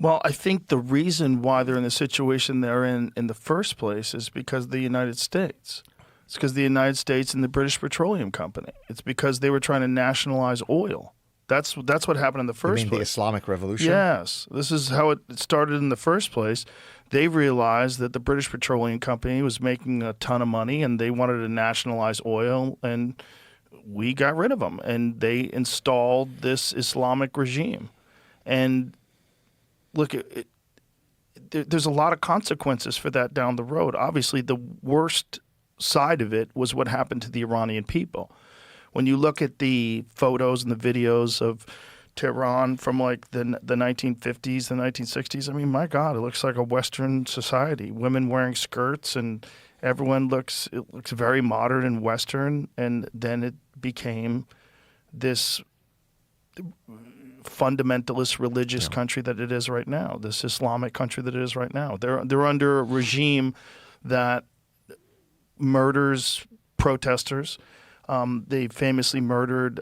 Well, I think the reason why they're in the situation they're in the first place is because of the United States. It's because of the United States and the British Petroleum Company. It's because they were trying to nationalize oil. That's what happened in the You first mean place. the Islamic Revolution? Yes. This is how it started in the first place. They realized that the British Petroleum Company was making a ton of money and they wanted to nationalize oil, and we got rid of them. And they installed this Islamic regime. And look, there's a lot of consequences for that down the road. Obviously, the worst side of it was what happened to the Iranian people. When you look at the photos and the videos of Tehran from like the 1950s, the 1960s, I mean, my God, it looks like a Western society. Women wearing skirts and everyone looks very modern and Western. And then it became this fundamentalist religious country that it is right now, this Islamic country that it is right now. They're under a regime that murders protesters. They famously murdered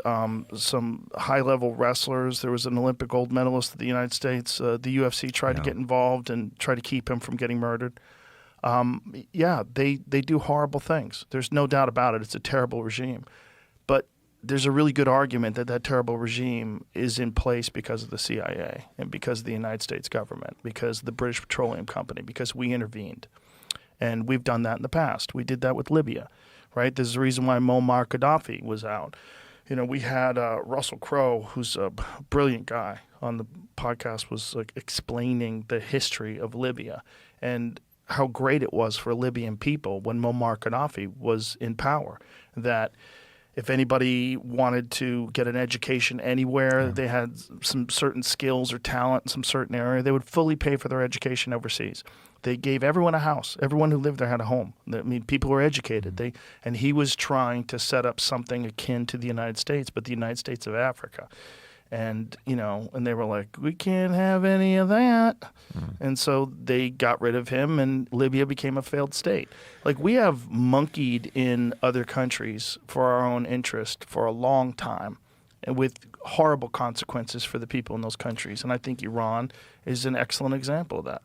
some high-level wrestlers. There was an Olympic gold medalist of the United States. The UFC tried to get involved and try to keep him from getting murdered. They do horrible things. There's no doubt about it. It's a terrible regime. But there's a really good argument that that terrible regime is in place because of the CIA and because of the United States government, because of the British Petroleum Company, because we intervened. And we've done that in the past. We did that with Libya, right? There's a reason why Muammar Gaddafi was out. You know, we had Russell Crowe, who's a brilliant guy, on the podcast, was like explaining the history of Libya and how great it was for Libyan people when Muammar Gaddafi was in power. That if anybody wanted to get an education anywhere, they had some certain skills or talent in some certain area, they would fully pay for their education overseas. They gave everyone a house. Everyone who lived there had a home. I mean, people were educated. And he was trying to set up something akin to the United States, but the United States of Africa. And, you know, and they were like, we can't have any of that. And so they got rid of him, and Libya became a failed state. Like, we have monkeyed in other countries for our own interest for a long time, and with horrible consequences for the people in those countries. And I think Iran is an excellent example of that.